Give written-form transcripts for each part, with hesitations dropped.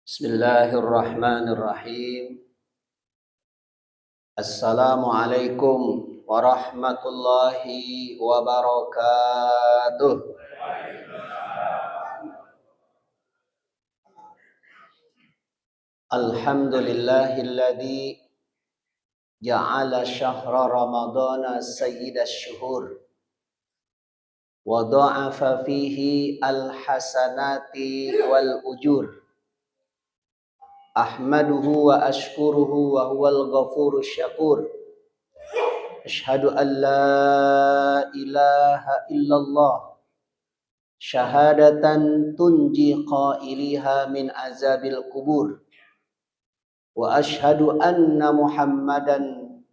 Bismillahirrahmanirrahim. Assalamualaikum warahmatullahi wabarakatuh. Alhamdulillahilladzi ja'ala syahra ramadana sayyidash syuhur wa dha'afa fihi alhasanati wal ujur. Ahmaduhu wa ashkuruhu wa huwal ghafurus syakur. Asyhadu an la ilaha illallah syahadatan tunji qailiha min azabil kubur. Wa asyhadu anna Muhammadan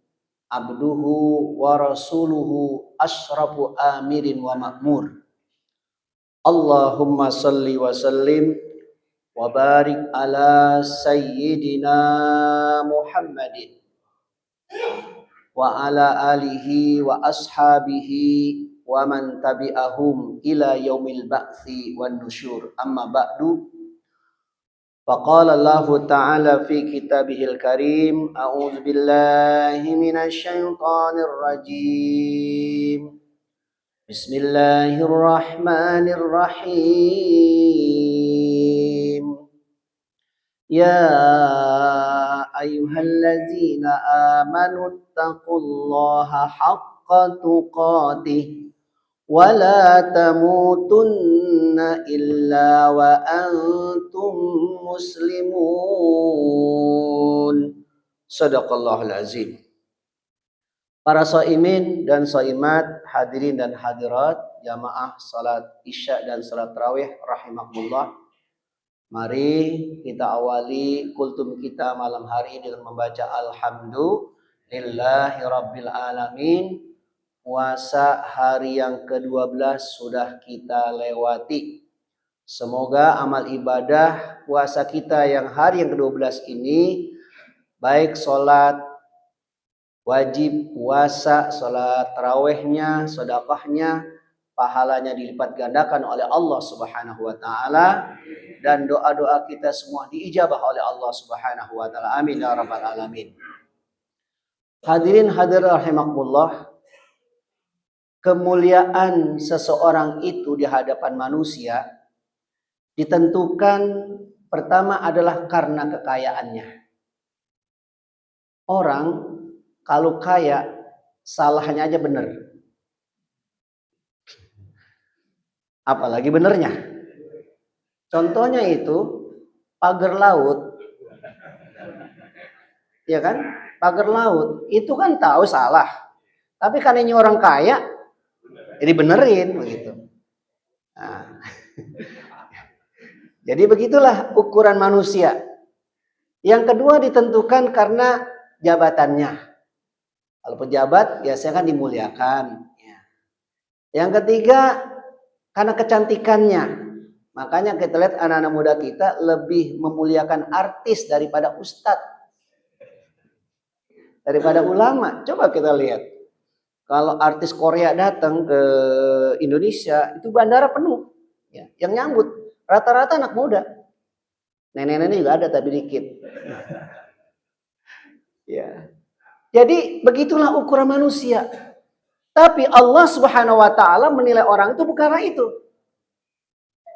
abduhu wa rasuluhu asrafu amirin wa ma'mur. Allahumma salli wa sallim wa barik ala sayyidina Muhammadin wa ala alihi wa ashabihi wa man tabi'ahum ila yaumil ba'tsi wan nusyur. Amma ba'du. Faqala Allah ta'ala fi kitabihil karim, a'udzu billahi minasy syaithanir rajim. Bismillahirrahmanirrahim. Ya ayyuhalladzina amanu taqullaha haqqa tuqatih wa la tamutunna illa wa antum muslimun. Shadaqallahul azim. Para shaimin dan shaimat, hadirin dan hadirat, jamaah salat Isya dan salat tarawih rahimakumullah. Mari kita awali kultum kita malam hari ini dengan membaca Alhamdulillahi Rabbil Alamin. Puasa hari yang ke-12 sudah kita lewati. Semoga amal ibadah puasa kita yang hari yang ke-12 ini, baik sholat wajib puasa, sholat tarawihnya, sedekahnya, pahalanya dilipat gandakan oleh Allah Subhanahu wa taala, dan doa-doa kita semua diijabah oleh Allah Subhanahu wa taala. Amin ya rabbal alamin. Hadirin hadirat rahimakumullah, kemuliaan seseorang itu di hadapan manusia ditentukan pertama adalah karena kekayaannya. Orang kalau kaya salahnya aja benar. Apalagi benernya. Contohnya itu pagar laut. Ya kan? Pagar laut itu kan tahu salah. Tapi karena ini orang kaya, jadi benerin begitu. Nah. Jadi begitulah ukuran manusia. Yang kedua ditentukan karena jabatannya. Kalau pejabat biasanya kan dimuliakan. Yang ketiga karena kecantikannya. Makanya kita lihat anak-anak muda kita lebih memuliakan artis daripada ustadz, daripada ulama. Coba kita lihat. Kalau artis Korea datang ke Indonesia, itu bandara penuh. Ya, yang nyambut rata-rata anak muda. Nenek-nenek juga ada tapi dikit. Ya. Jadi begitulah ukuran manusia. Tapi Allah Subhanahu wa taala menilai orang itu bukan karena itu.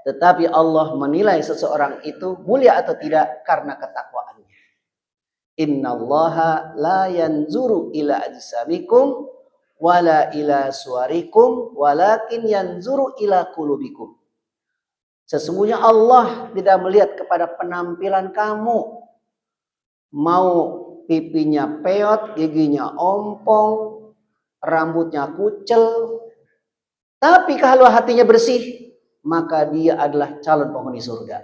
Tetapi Allah menilai seseorang itu mulia atau tidak karena ketakwaannya. Innallaha la yanzuru ila ajsamikum wala ila suwarikum walakin yanzuru ila qulubikum. Sesungguhnya Allah tidak melihat kepada penampilan kamu. Mau pipinya peot, giginya ompong, rambutnya kucel. Tapi kalau hatinya bersih, maka dia adalah calon penghuni surga.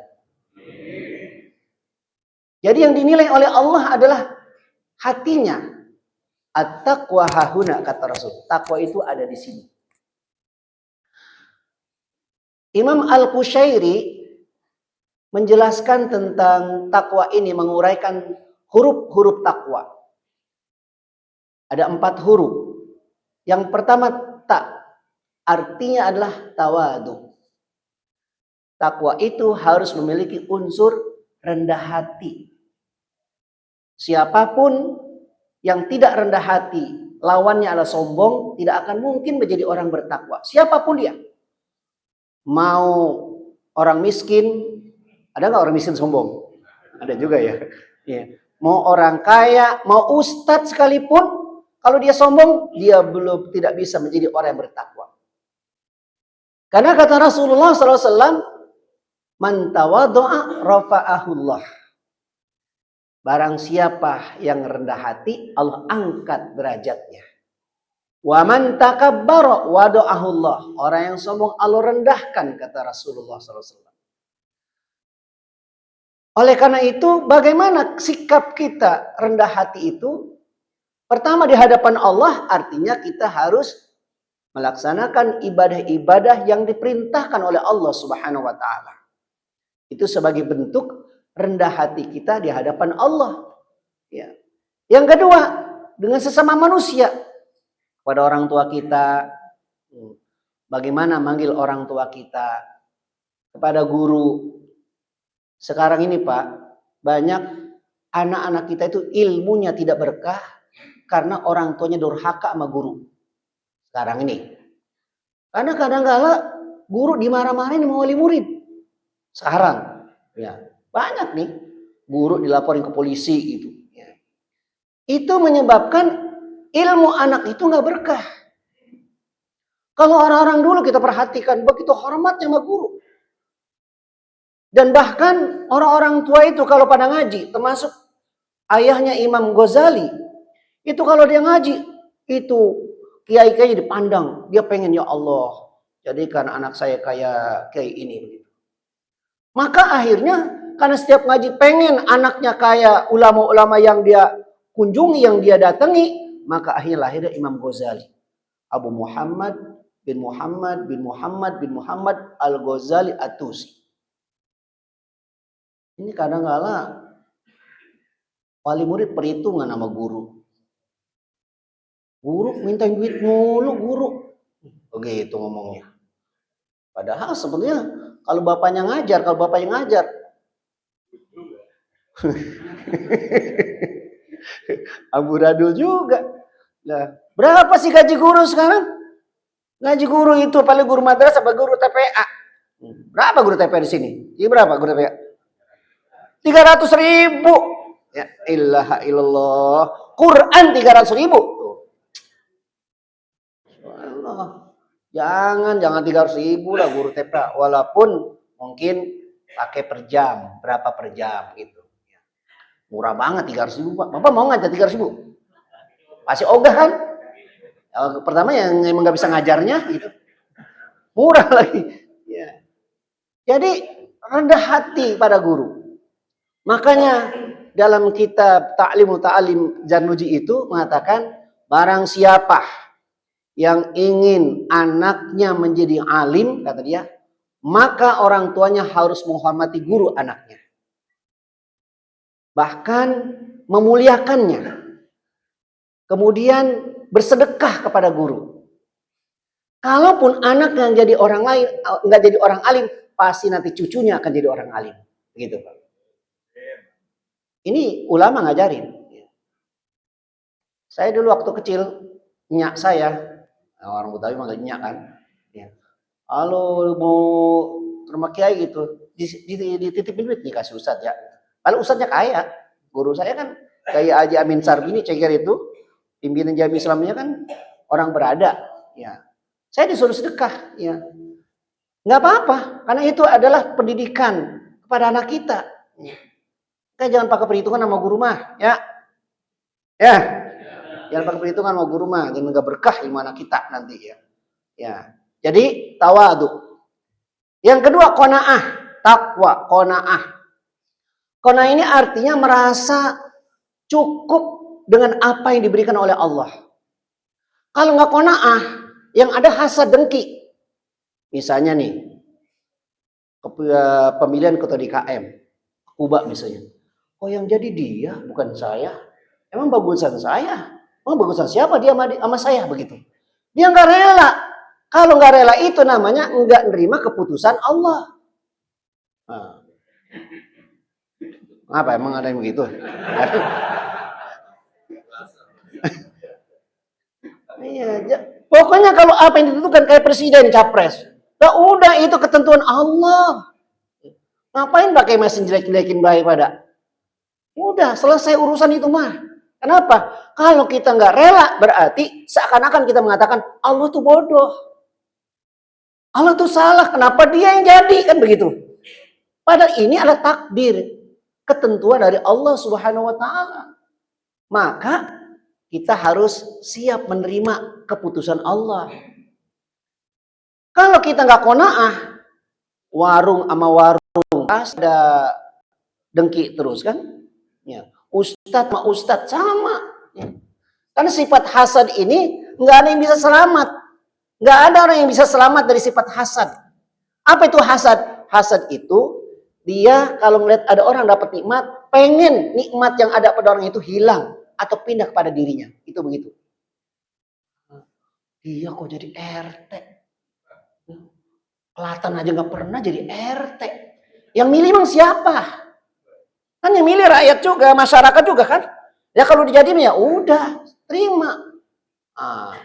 Jadi yang dinilai oleh Allah adalah hatinya. At-taqwa hahuna, kata Rasul. Takwa itu ada di sini. Imam Al-Qushairi menjelaskan tentang takwa ini, menguraikan huruf-huruf takwa. Ada 4 huruf. Yang pertama ta, artinya adalah tawadu. Takwa itu harus memiliki unsur rendah hati. Siapapun yang tidak rendah hati, lawannya adalah sombong, tidak akan mungkin menjadi orang bertakwa. Siapapun dia. Mau orang miskin, ada nggak orang miskin sombong? Ada juga ya. Mau orang kaya, mau ustadz sekalipun, kalau dia sombong, dia belum tidak bisa menjadi orang yang bertakwa. Karena kata Rasulullah SAW, man tawadhu'a rafa'ahullah. Barang siapa yang rendah hati, Allah angkat derajatnya. Wa man takabbara wada'ahullah. Orang yang sombong Allah rendahkan, kata Rasulullah SAW. Oleh karena itu, bagaimana sikap kita rendah hati itu? Pertama, di hadapan Allah artinya kita harus melaksanakan ibadah-ibadah yang diperintahkan oleh Allah Subhanahu wa taala. Itu sebagai bentuk rendah hati kita di hadapan Allah. Ya. Yang kedua, dengan sesama manusia. Pada orang tua kita, bagaimana manggil orang tua kita, kepada guru. Sekarang ini Pak, banyak anak-anak kita itu ilmunya tidak berkah karena orang tuanya durhaka sama guru. Sekarang ini. Karena kadang-kala guru dimarah-marahin sama wali murid. Sekarang. Ya, banyak nih guru dilaporin ke polisi gitu. Ya. Itu menyebabkan ilmu anak itu nggak berkah. Kalau orang-orang dulu kita perhatikan begitu hormatnya sama guru. Dan bahkan orang-orang tua itu kalau pada ngaji, termasuk ayahnya Imam Ghazali, itu kalau dia ngaji, itu kiai-kiai dipandang, dia pengen ya Allah, jadikan anak saya kayak kiai ini begitu. Maka akhirnya karena setiap ngaji pengen anaknya kayak ulama-ulama yang dia kunjungi, yang dia datangi, maka akhirnya lahirnya Imam Ghazali. Abu Muhammad bin Muhammad bin Muhammad bin Muhammad Al-Ghazali At-Tusi. Ini kadang-kala wali murid perhitungan sama guru. Guru minta duit mulu guru. Begitu ngomongnya. Padahal sebenarnya kalau bapaknya ngajar, amburadul juga. Nah, berapa sih gaji guru sekarang? Gaji guru itu paling guru madrasah apa guru TPA? Berapa guru TPA di sini? Ini berapa guru TPA? 300.000. Ya ilaha illallah. Quran 300.000. Jangan 300.000 lah guru TPA. Walaupun mungkin pakai per jam, berapa per jam gitu. Murah banget 300.000 Pak. Bapak mau ngajar 300.000? Pasti ogah kan? Pertama yang emang nggak bisa ngajarnya gitu. Murah lagi. Ya. Jadi rendah hati pada guru. Makanya dalam kitab Ta'lim Zarnuji itu mengatakan barang siapa yang ingin anaknya menjadi alim, kata dia, maka orang tuanya harus menghormati guru anaknya. Bahkan memuliakannya. Kemudian bersedekah kepada guru. Kalaupun anak yang jadi orang lain, nggak jadi orang alim, pasti nanti cucunya akan jadi orang alim. Begitu Pak. Ini ulama ngajarin. Saya dulu waktu kecil, nyak saya, orang Betawi manggil nyak kan. Halo mau ke rumah kiai gitu, dititipin duit nih kasih ustadz ya. Kalau ustadznya kaya, guru saya kan kayak Haji Amin Sarbini ceger itu, pimpinan Jami Islamnya kan orang berada. Ya, saya disuruh sedekah. Ya, nggak apa-apa, karena itu adalah pendidikan kepada anak kita. Kita jangan pakai perhitungan sama guru mah, ya. Ya. Jangan pakai perhitungan sama guru mah, jangan enggak berkah ilmu anak kita nanti ya. Ya. Jadi tawadu. Yang kedua qanaah, takwa, qanaah. Qanaah ini artinya merasa cukup dengan apa yang diberikan oleh Allah. Kalau enggak qanaah, yang ada hasad dengki. Misalnya nih, pemilihan ketua DKM, Kuba misalnya. Oh yang jadi dia bukan saya. Emang bagusan saya? Emang bagusan siapa dia sama saya begitu? Dia nggak rela. Kalau nggak rela itu namanya nggak nerima keputusan Allah. Nah. Apa emang ada yang begitu? Iya, pokoknya kalau apa yang ditentukan kayak presiden, capres, nah udah itu ketentuan Allah. Ngapain pakai mesin jelek-jelekin baik pada? Udah selesai urusan itu mah. Kenapa? Kalau kita nggak rela berarti seakan-akan kita mengatakan Allah tuh bodoh. Allah tuh salah, kenapa dia yang jadi? Kan begitu. Padahal ini adalah takdir, ketentuan dari Allah Subhanahu wa taala. Maka kita harus siap menerima keputusan Allah. Kalau kita nggak qanaah, warung sama warung ada dengki terus kan? Ya. Ustadz sama ustadz sama. Ya. Karena sifat hasad ini nggak ada yang bisa selamat. Nggak ada orang yang bisa selamat dari sifat hasad. Apa itu hasad? Hasad itu dia kalau melihat ada orang dapat nikmat, pengen nikmat yang ada pada orang itu hilang atau pindah kepada dirinya. Itu begitu. Dia kok jadi RT? Kelatan aja nggak pernah jadi RT. Yang milih emang siapa? Kan yang milih rakyat juga, masyarakat juga kan? Ya kalau dijadiin ya udah, terima.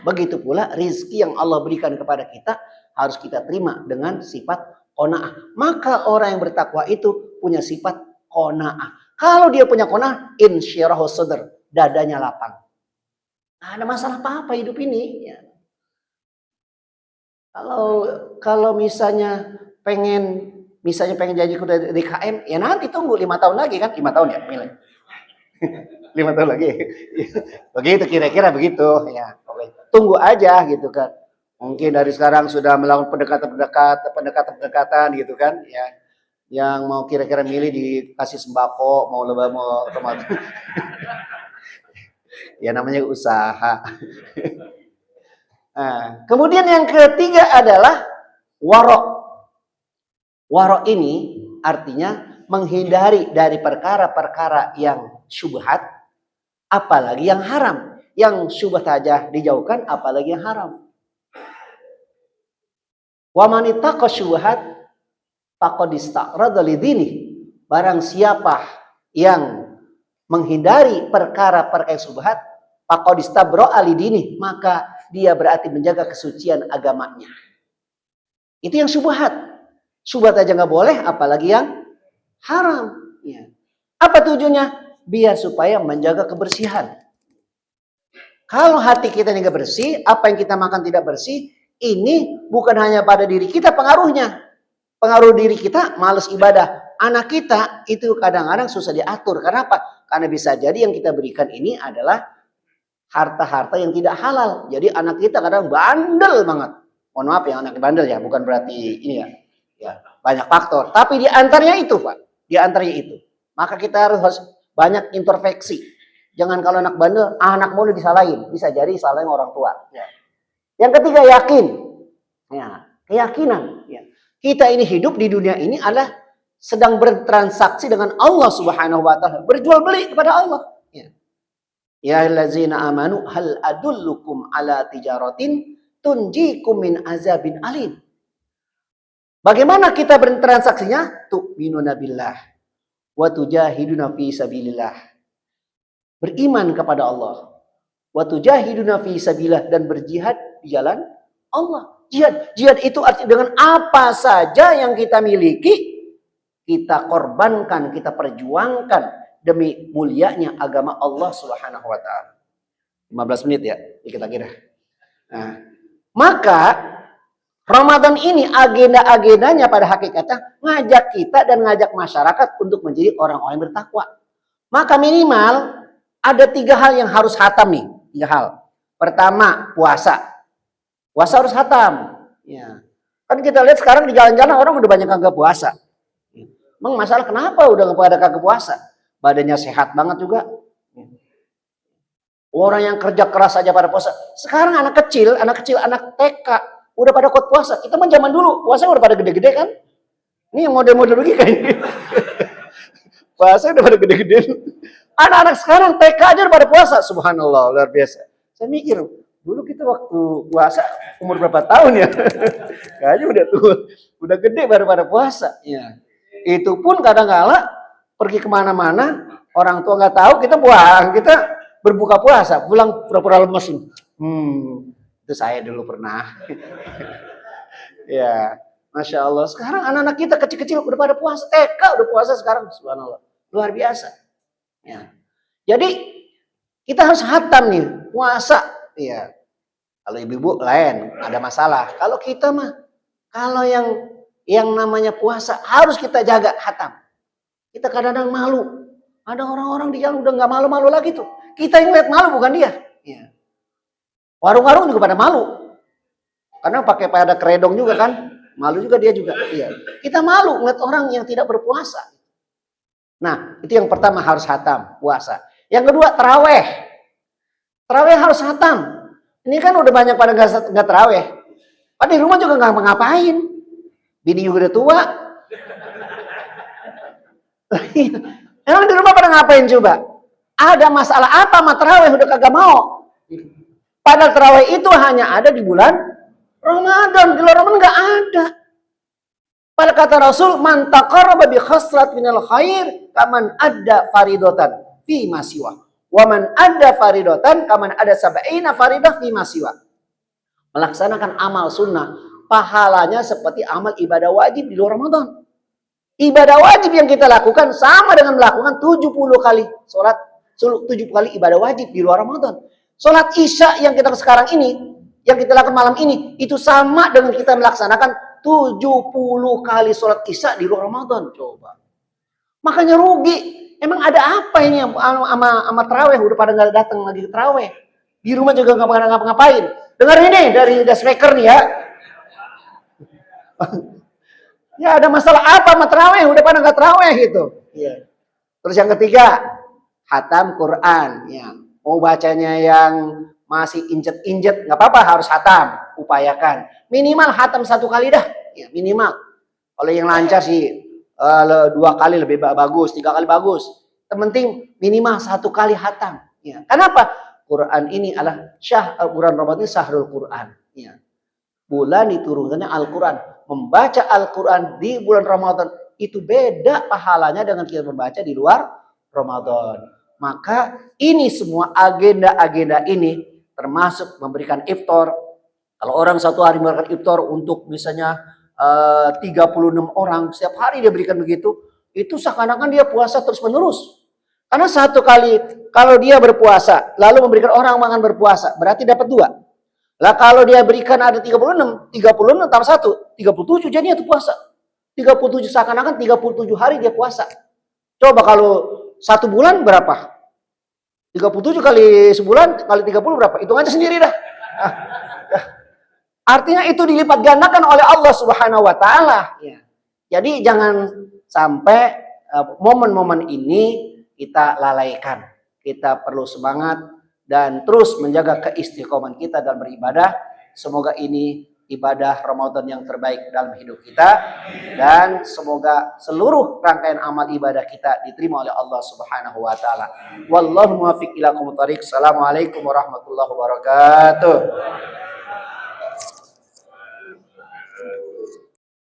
Begitu pula rizki yang Allah berikan kepada kita harus kita terima dengan sifat qanaah. Maka orang yang bertakwa itu punya sifat qanaah. Kalau dia punya qanaah, insyirahus sadr, dadanya lapang. Nah, ada masalah apa hidup ini? Ya. Kalau misalnya pengen jadi kuda DKM, ya nanti tunggu 5 tahun lagi kan? 5 tahun ya, milih. 5 tahun lagi. Begitu kira-kira begitu ya. Oke. Tunggu aja gitu kan. Mungkin dari sekarang sudah melakukan pendekatan gitu kan ya. Yang mau kira-kira milih dikasih sembako, mau otomatis. Ya namanya usaha. Nah, kemudian yang ketiga adalah warok. Warok ini artinya menghindari dari perkara-perkara yang syubhat, apalagi yang haram. Yang syubhat saja dijauhkan, apalagi yang haram. Wa man ittaqa syubhat faqad ista'rada lidini. Barang siapa yang menghindari perkara-perkara syubhat, faqad istabra'a lidini, maka dia berarti menjaga kesucian agamanya. Itu yang syubhat. Syubhat aja nggak boleh, apalagi yang haram. Ya. Apa tujuannya? Biar supaya menjaga kebersihan. Kalau hati kita ini nggak bersih, apa yang kita makan tidak bersih, ini bukan hanya pada diri kita pengaruhnya. Pengaruh diri kita malas ibadah. Anak kita itu kadang-kadang susah diatur. Kenapa? Karena bisa jadi yang kita berikan ini adalah harta-harta yang tidak halal. Jadi anak kita kadang bandel banget. Mohon maaf ya anak bandel ya, bukan berarti ini ya. Ya, banyak faktor. Tapi di antaranya itu, Pak. Di antaranya itu. Maka kita harus banyak introspeksi. Jangan kalau anak bandel, anak mau disalahin. Bisa jadi salahin orang tua. Ya. Yang ketiga yakin. Ya, keyakinan. Ya. Kita ini hidup di dunia ini adalah sedang bertransaksi dengan Allah Subhanahu wa taala, berjual beli kepada Allah. Ya. Ya allazina amanu hal adullukum ala tijaratin tunjikum min azabin alim. Bagaimana kita bertransaksinya? Tu'minuna billah wa tujahiduna fi sabilillah. Beriman kepada Allah. Wa tujahiduna fi sabilillah, dan berjihad di jalan Allah. Jihad itu artinya dengan apa saja yang kita miliki, kita korbankan, kita perjuangkan demi mulianya agama Allah Subhanahu wa taala. 15 menit ya, kita kira. Nah, maka Ramadan ini agenda-agendanya pada hakikatnya ngajak kita dan ngajak masyarakat untuk menjadi orang-orang yang bertakwa. Maka minimal ada 3 hal yang harus khatam nih, 3 hal. Pertama, puasa. Puasa harus khatam. Ya. Kan kita lihat sekarang di jalan-jalan orang udah banyak kagak puasa. Emang masalah kenapa udah pada kagak puasa? Badannya sehat banget juga. Orang yang kerja keras aja pada puasa. Sekarang anak kecil, anak TK udah pada kuat puasa. Kita mah zaman dulu puasa udah pada gede-gede kan? Ini yang model-model begini kayaknya. Puasa udah pada gede-gede. Anak-anak sekarang TK aja udah pada puasa. Subhanallah, luar biasa. Saya mikir, dulu kita waktu puasa umur berapa tahun ya? Kayaknya udah tua, udah gede baru pada puasa. Ya. Itu pun kadang-kala pergi kemana-mana, orang tua nggak tahu, kita berbuka puasa, pulang pura-pura lemes. Itu saya dulu pernah. Ya, Masya Allah. Sekarang anak-anak kita kecil-kecil udah pada puasa, TK udah puasa sekarang, subhanallah, luar biasa. Ya. Jadi kita harus hatam nih puasa. Ya. Kalau ibu-ibu lain ada masalah. Kalau kita mah, kalau yang namanya puasa harus kita jaga hatam. Kita kadang-kadang malu. Ada orang-orang di jalan udah nggak malu-malu lagi tuh. Kita yang lihat malu bukan dia. Ya. Warung-warung juga pada malu. Karena pakai pada keredong juga kan. Malu juga dia juga. Iya. Kita malu ngeliat orang yang tidak berpuasa. Nah, itu yang pertama harus hatam, puasa. Yang kedua, taraweh. Taraweh harus hatam. Ini kan udah banyak pada nggak taraweh. Padahal di rumah juga nggak ngapain. Bini juga udah tua. Emang di rumah pada ngapain coba? Ada masalah apa sama taraweh udah kagak mau? Padahal taraweh itu hanya ada di bulan Ramadan. Di luar Ramadan nggak ada. Pada kata Rasul, man taqarraba bi khaslat minal khair kaman adda faridatan fi masiwa. Wa man adda faridatan kaman ada sab'ina faridah fi masiwa. Melaksanakan amal sunnah, pahalanya seperti amal ibadah wajib di luar Ramadan. Ibadah wajib yang kita lakukan sama dengan melakukan 70 kali sholat, 70 kali ibadah wajib di luar Ramadan. Sholat Isya yang kita sekarang ini, yang kita lakukan malam ini, itu sama dengan kita melaksanakan 70 kali sholat Isya di luar Ramadan. Coba. Makanya rugi. Emang ada apa ini sama taraweh? Udah pada nggak datang lagi ke taraweh. Di rumah juga nggak pada ngapa-ngapain. Dengar ini dari the speaker nih ya. Ya ada masalah apa sama taraweh? Udah pada nggak taraweh gitu. Ya. Terus yang ketiga, hatam Quran. Ya. Mau bacanya yang masih injet-injet, nggak apa-apa, harus hatam. Upayakan. Minimal hatam 1 kali dah. Ya, minimal. Kalau yang lancar sih 2 kali lebih bagus, 3 kali bagus. Yang penting minimal 1 kali hatam. Ya. Kenapa? Quran ini adalah bulan Ramadan ini syahrul Quran. Ya. Bulan diturunkannya Al-Quran. Membaca Al-Quran di bulan Ramadan itu beda pahalanya dengan kita membaca di luar Ramadan. Maka ini semua agenda-agenda ini termasuk memberikan iftar. Kalau orang satu hari memberikan iftar untuk misalnya 36 orang, setiap hari dia berikan begitu, itu seakan-akan dia puasa terus menerus. Karena 1 kali kalau dia berpuasa lalu memberikan orang makan berpuasa, berarti dapat 2. Lah kalau dia berikan ada 36 tambah 1, 37 jadinya itu puasa. 37 seakan-akan 37 hari dia puasa. Coba kalau 1 bulan berapa? 37 kali sebulan kali 30 berapa? Hitung aja sendiri dah. Artinya itu dilipat gandakan oleh Allah Subhanahu wa taala. Ya. Jadi jangan sampai momen-momen ini kita lalaikan. Kita perlu semangat dan terus menjaga keistiqomahan kita dalam beribadah. Semoga ini ibadah Ramadan yang terbaik dalam hidup kita dan semoga seluruh rangkaian amal ibadah kita diterima oleh Allah Subhanahu wa taala. Wallahu muwaffiq ila aqwamit thoriq. Assalamualaikum warahmatullahi wabarakatuh.